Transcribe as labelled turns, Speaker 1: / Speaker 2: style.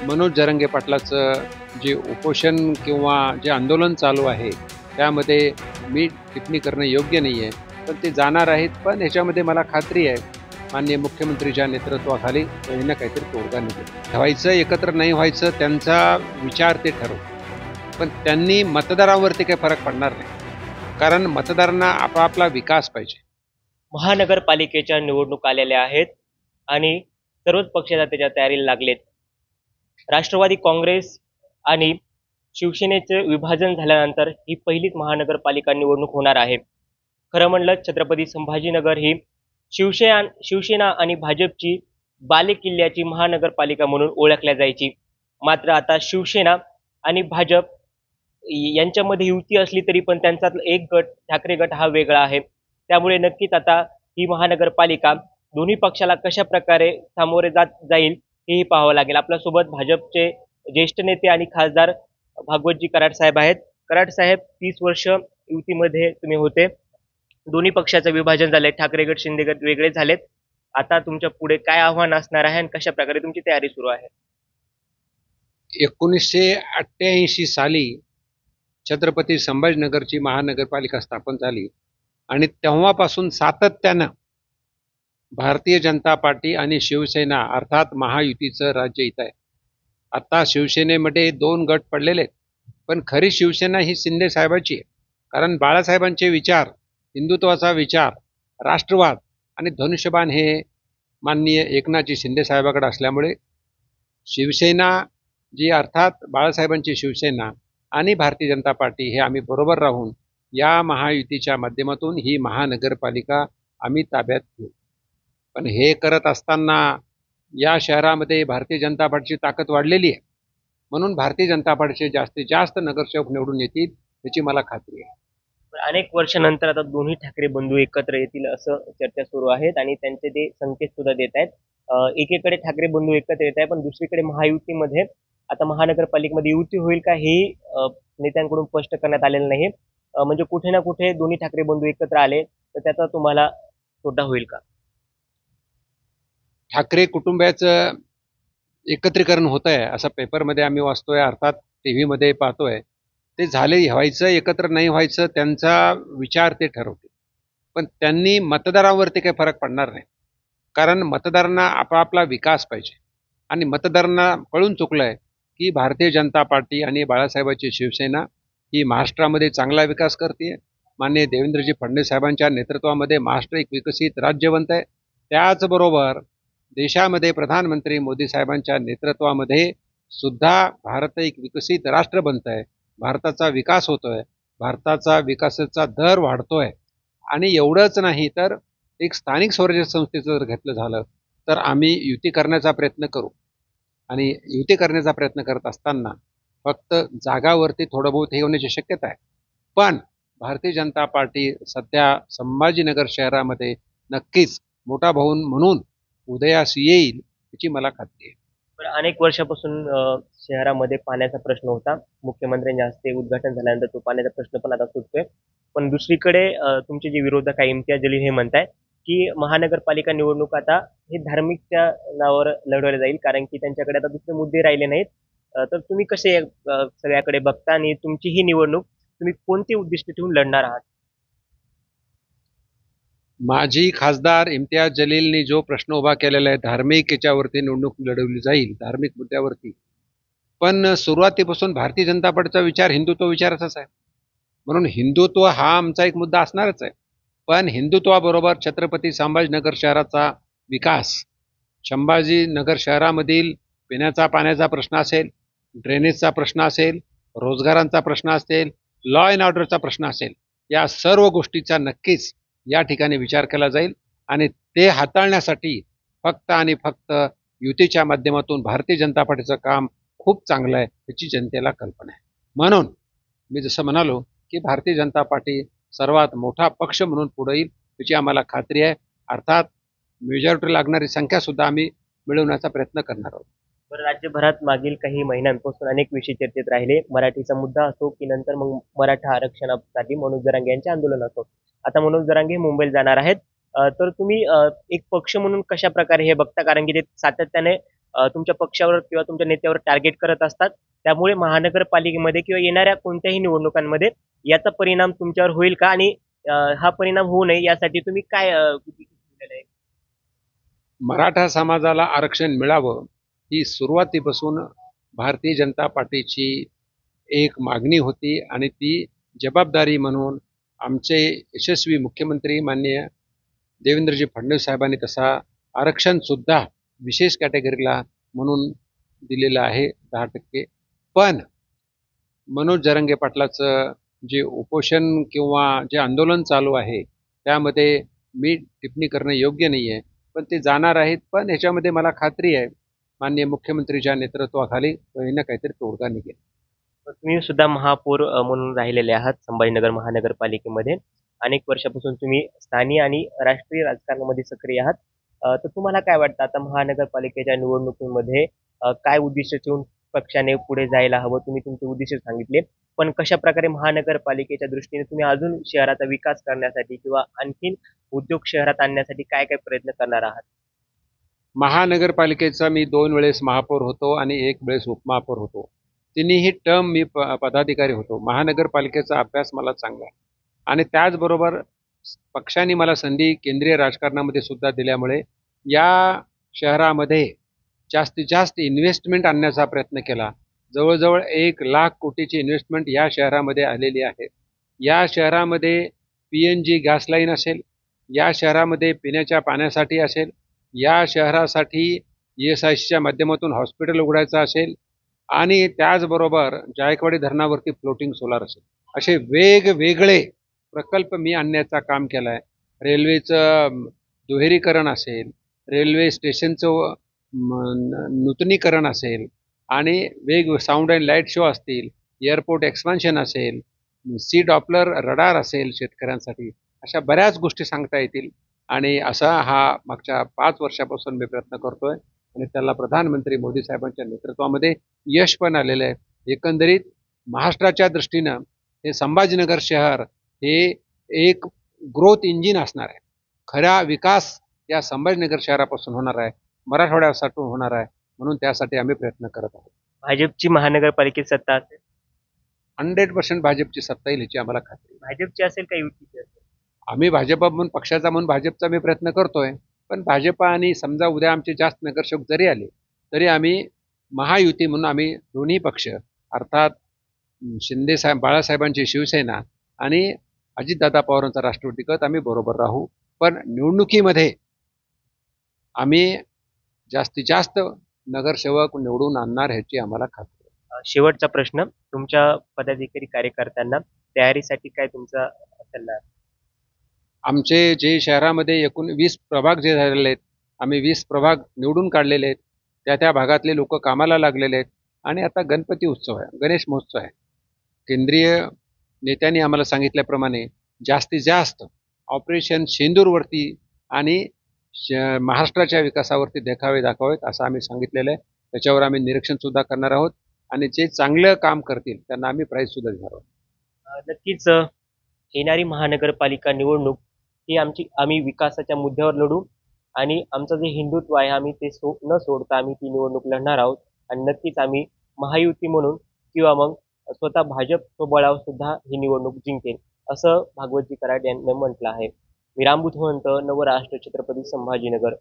Speaker 1: मनोज जरांगे पाटलाचं जे उपोषण किंवा जे आंदोलन चालू आहे, त्यामध्ये मी टिप्पणी करणं योग्य नाही आहे. पण ते जाणार आहेत. पण ह्याच्यामध्ये मला खात्री आहे, माननीय मुख्यमंत्रीच्या नेतृत्वाखाली काही ना काहीतरी तोडगा निघेल. व्हायचं एकत्र नाही व्हायचं त्यांचा विचार ते ठरवतील. पण त्यांनी मतदारांवरती काही फरक पडणार नाही. कारण मतदारांना आपापला विकास पाहिजे.
Speaker 2: महानगरपालिकेच्या निवडणूक आलेल्या आहेत आणि सर्वच पक्ष त्याच्या तयारीला लागलेत. राष्ट्रवादी काँग्रेस आणि शिवसेनेचे विभाजन झाल्यानंतर ही पहिलीच महानगरपालिका निवडणूक होणार आहे. खरं म्हणलं छत्रपती संभाजीनगर ही शिवसेना आणि भाजपची बालेकिल्ल्याची महानगरपालिका म्हणून ओळखल्या जायची. मात्र आता शिवसेना आणि भाजप यांच्यामध्ये युती असली तरी पण त्यांचा एक गट ठाकरे गट हा वेगळा आहे. त्यामुळे नक्कीच आता ही महानगरपालिका दोन्ही पक्षाला कशा प्रकारे सामोरे जाईल हेही पाहावं लागेल. आपल्यासोबत भाजपचे ज्येष्ठ नेते आणि खासदार भागवतजी कराड साहेब आहेत. कराड साहेब, 30 वर्ष युतीमध्ये तुम्ही होते. दोन्ही पक्षाचं विभाजन झालंय, ठाकरे गट शिंदे गट वेगळे झालेत. आता तुमच्या पुढे काय आव्हान असणार आहे आणि कशा प्रकारे तुमची तयारी सुरू आहे?
Speaker 1: 1988 साली छत्रपती संभाजीनगरची महानगरपालिका स्थापन झाली आणि तेव्हापासून सातत्यानं भारतीय जनता पार्टी आणि शिवसेना अर्थात महायुतीचं राज्य इथं आहे. आता शिवसेनेमध्ये 2 गट पडलेले आहेत. पण खरी शिवसेना ही शिंदे साहेबांची आहे. कारण बाळासाहेबांचे विचार, हिंदुत्वाचा विचार, राष्ट्रवाद आणि धनुष्यबाण हे माननीय एकनाथजी शिंदे साहेबांकडे असल्यामुळे शिवसेना जी अर्थात बाळासाहेबांची शिवसेना आणि भारतीय जनता पार्टी हे आम्ही बरोबर राहून या महायुतीच्या माध्यमातून ही महानगरपालिका आम्ही ताब्यात घेऊ. पण हे करत असताना या शहरामध्ये भारतीय जनता पार्टीची ताकद वाढलेली आहे. म्हणून भारतीय जनता पार्टीचे जास्तीत जास्त नगरसेवक निवडून येतील याची मला खात्री आहे.
Speaker 2: अनेक वर्षानंतर आता दोन्ही ठाकरे बंधू एकत्र येतील असं चर्चा सुरू आहेत आणि त्यांचे ते संकेत सुद्धा देत आहेत. एकीकडे ठाकरे बंधू एकत्र येत आहे, पण दुसरीकडे महायुतीमध्ये आता महानगरपालिकेमध्ये युती होईल का हे नेत्यांकडून स्पष्ट करण्यात आलेलं नाही. म्हणजे कुठे ना कुठे दोन्ही ठाकरे बंधू एकत्र आले तर त्याचा तुम्हाला तोटा होईल का?
Speaker 1: ठाकरे कुटुंबाचं एकत्रीकरण होत आहे असं पेपरमध्ये आम्ही वाचतोय, अर्थात टीव्हीमध्ये पाहतोय. ते झाले, व्हायचं एकत्र नाही व्हायचं त्यांचा विचार ते ठरवतील. पण त्यांनी मतदारांवरती काही फरक पडणार नाही. कारण मतदारांना आपापला विकास पाहिजे आणि मतदारांना कळून चुकलंय की भारतीय जनता पार्टी आणि बाळासाहेबांची शिवसेना ही महाराष्ट्रामध्ये चांगला विकास करते. माननीय देवेंद्रजी फडणवीस साहेबांच्या नेतृत्वामध्ये महाराष्ट्र एक विकसित राज्य बनत आहे. त्याचबरोबर देशामध्ये प्रधानमंत्री मोदी साहेबांच्या नेतृत्वामध्ये सुद्धा भारत एक विकसित राष्ट्र बनत आहे. भारताचा विकास होतोय, भारताचा विकासाचा दर वाढतोय. आणि एवढंच नाही तर एक स्थानिक स्वराज्य संस्थेचं जर घेतलं झालं तर आम्ही युती करण्याचा प्रयत्न करू. आणि युती करण्याचा प्रयत्न करत असताना फक्त जागावरती थोडं बहुत हे होण्याची शक्यता आहे. पण भारतीय जनता पार्टी सध्या संभाजीनगर शहरामध्ये नक्कीच मोठा भाऊ म्हणून उदयास येईल याची मला खात्री आहे.
Speaker 2: अनेक वर्षापासून शहरामध्ये पाण्याचा प्रश्न होता. मुख्यमंत्र्यांच्या हस्ते उद्घाटन झाल्यानंतर तो पाण्याचा प्रश्न पण आता सुटतोय. पण दुसरीकडे तुमचे जे विरोधक आहे इम्तियाज जलील हे म्हणताय की महानगरपालिका निवडणूक आता हे धार्मिकच्या नावावर लढवले जाईल, कारण की त्यांच्याकडे आता दुसरे मुद्दे राहिले नाहीत. तर तुम्ही कसे सगळ्याकडे बघता आणि तुमची ही निवडणूक तुम्ही कोणती उद्दिष्ट ठेवून लढणार आहात?
Speaker 1: माजी खासदार इम्तियाज जलीलनी जो प्रश्न उभा केलेला आहे, धार्मिक याच्यावरती निवडणूक लढवली जाईल, धार्मिक मुद्द्यावरती. पण सुरुवातीपासून भारतीय जनता पार्टीचा विचार हिंदुत्व विचाराचाच आहे. म्हणून हिंदुत्व हा आमचा एक मुद्दा असणारच आहे. पण हिंदुत्वाबरोबर छत्रपती संभाजीनगर शहराचा विकास, संभाजीनगर शहरामधील पिण्याचा पाण्याचा प्रश्न असेल, ड्रेनेजचा प्रश्न असेल, रोजगारांचा प्रश्न असेल, लॉ अँड ऑर्डरचा प्रश्न असेल, या सर्व गोष्टीचा नक्कीच या ठिकाणी विचार केला जाईल. आणि ते हाताळण्यासाठी फक्त आणि फक्त युतीच्या माध्यमातून भारतीय जनता पार्टीचं काम खूप चांगलं आहे याची जनतेला कल्पना आहे. म्हणून मी जसं म्हणालो की भारतीय जनता पार्टी सर्वात मोठा पक्ष म्हणून पुढे येईल याची आम्हाला खात्री आहे. अर्थात मेजॉरिटी लागणारी संख्यासुद्धा आम्ही मिळवण्याचा प्रयत्न करणार आहोत.
Speaker 2: राज्यभरात मागील काही महिन्यांपासून अनेक विषय चर्चेत राहिले. मराठीचा मुद्दा असो की नंतर मग मराठा आरक्षणासाठी मनोज जरांगे यांचे आंदोलन असो. आता मनोज जरांगे मुंबईला जाणार आहेत. तर तुम्ही एक पक्ष म्हणून कशा प्रकारे हे बघता, कारण की ते सातत्याने तुमच्या पक्षावर किंवा तुमच्या नेत्यावर टार्गेट करत असतात. त्यामुळे महानगरपालिकेमध्ये किंवा येणाऱ्या कोणत्याही निवडणुकांमध्ये याचा परिणाम तुमच्यावर होईल का? आणि हा परिणाम होऊ नये यासाठी तुम्ही काय कृती केलेलं आहे?
Speaker 1: मराठा समाजाला आरक्षण मिळावं ही सुरुवातीपासून भारतीय जनता पार्टीची एक मागणी होती आणि ती जबाबदारी म्हणून आमचे यशस्वी मुख्यमंत्री माननीय देवेंद्रजी फडणवीस साहेबांनी तसा आरक्षणसुद्धा विशेष कॅटेगरीला म्हणून दिलेलं आहे 10%. पण मनोज जरांगे पाटलाचं जे उपोषण किंवा जे आंदोलन चालू आहे त्यामध्ये मी टिप्पणी करणं योग्य नाही आहे. पण ते जाणार आहेत. पण ह्याच्यामध्ये मला खात्री आहे माननीय मुख्यमंत्रीच्या नेतृत्वाखाली काही ना काहीतरी तोडगा निघेल.
Speaker 2: तुम्ही सुद्धा महापौर म्हणून राहिलेले आहात संभाजीनगर महानगरपालिकेमध्ये. अनेक वर्षापासून तुम्ही स्थानिक आणि राष्ट्रीय राजकारणामध्ये सक्रिय आहात. तर तुम्हाला काय वाटतं आता महानगरपालिकेच्या निवडणुकीमध्ये काय उद्दिष्ट ठेवून पक्षाने पुढे जायला हवं? तुम्ही तुमचे उद्दिष्ट सांगितले. पण कशा प्रकारे महानगरपालिकेच्या दृष्टीने तुम्ही अजून शहराचा विकास करण्यासाठी किंवा आणखीन उद्योग शहरात आणण्यासाठी काय काय प्रयत्न करणार आहात?
Speaker 1: महानगरपालिकेचा मी 2 वेळेस महापौर होतो आणि 1 वेळेस उपमहापौर होतो. तिन्ही टर्म मी पदाधिकारी होतो. महानगरपालिकेचा अभ्यास मला चांगला आहे आणि त्याचबरोबर पक्षाने मला संधी केंद्रीय राजकारणामध्ये सुद्धा दिल्यामुळे या शहरामध्ये जास्तीत जास्त इन्व्हेस्टमेंट आणण्याचा प्रयत्न केला. जवळजवळ 1,00,000 कोटीची इन्व्हेस्टमेंट या शहरामध्ये आलेली आहे. या शहरामध्ये PNG गॅस लाईन असेल, या शहरामध्ये पिण्याच्या पाण्यासाठी असेल, या शहरासाठी ESICच्या माध्यमातून हॉस्पिटल उघडायचं असेल आणि त्याचबरोबर जायकवाडी धरणावरती फ्लोटिंग सोलार असेल, असे वेगवेगळे प्रकल्प मी आणण्याचं काम केलं आहे. रेल्वेचं दुहेरीकरण असेल, रेल्वे स्टेशनचं नूतनीकरण असेल आणि साऊंड अँड लाईट शो असतील, एअरपोर्ट एक्सपान्शन असेल, सी डॉपलर रडार असेल शेतकऱ्यांसाठी, अशा बऱ्याच गोष्टी सांगता येतील. आणि असा हा मागच्या 5 वर्षापासून मी प्रयत्न करतोय आणि त्याला प्रधानमंत्री मोदी साहेबांच्या नेतृत्वामध्ये यश पण आलेलं आहे. एकंदरीत महाराष्ट्राच्या दृष्टीनं हे संभाजीनगर शहर हे एक ग्रोथ इंजिन असणार आहे. खरा विकास या संभाजीनगर शहरापासून होणार आहे, मराठवाड्यासाठी होणार आहे. म्हणून त्यासाठी आम्ही प्रयत्न करत आहोत.
Speaker 2: भाजपची महानगरपालिकेत सत्ता असेल?
Speaker 1: 100% भाजपची सत्ता येईल याची आम्हाला खात्री आहे.
Speaker 2: भाजपची असेल का युतीची असेल?
Speaker 1: आम्ही भाजप म्हणून पक्षाचा म्हणून भाजपचा मी प्रयत्न करतोय. पण भाजप आणि समजा उद्या आमचे जास्त नगरसेवक जरी आले तरी आम्ही महायुती म्हणून आम्ही दोन्ही पक्ष अर्थात शिंदे साहेब बाळासाहेबांची शिवसेना आणि अजितदादा पवारांचा राष्ट्रवादी गट आम्ही बरोबर राहू. पण निवडणुकीमध्ये आम्ही जास्तीत जास्त नगरसेवक निवडून आणणार ह्याची आम्हाला खात्री आहे.
Speaker 2: शेवटचा प्रश्न, तुमच्या पदाधिकारी कार्यकर्त्यांना तयारीसाठी काय तुमचा सल्ला आहे?
Speaker 1: आमचे जे शहरामध्ये एकूण 20 प्रभाग जे झालेले आहेत, आम्ही 20 प्रभाग निवडून काढलेले आहेत. त्या भागातले लोक कामाला लागलेले आहेत आणि आता गणपती उत्सव आहे, गणेश महोत्सव आहे. केंद्रीय नेत्यांनी आम्हाला सांगितल्याप्रमाणे जास्तीत जास्त ऑपरेशन शेंदूरवरती आणि महाराष्ट्राच्या विकासावरती देखावे दाखवावेत असं आम्ही सांगितलेलं आहे. त्याच्यावर आम्ही निरीक्षणसुद्धा करणार आहोत आणि जे चांगलं काम करतील त्यांना आम्ही प्राईजसुद्धा देणार आहोत.
Speaker 2: नक्कीच येणारी महानगरपालिका निवडणूक ही आम्ही विकासाच्या मुद्द्यावर लढू आणि आमचं जे हिंदुत्व आहे आम्ही ते न सोडता आम्ही ती निवडणूक लढणार आहोत. आणि नक्कीच आम्ही महायुती म्हणून किंवा मग स्वतः भाजप बळावर सुद्धा ही निवडणूक जिंकेल असं भागवतजी कराड यांनी म्हटलं आहे. मी रामबुधवंत, नवराष्ट्र, छत्रपती संभाजीनगर.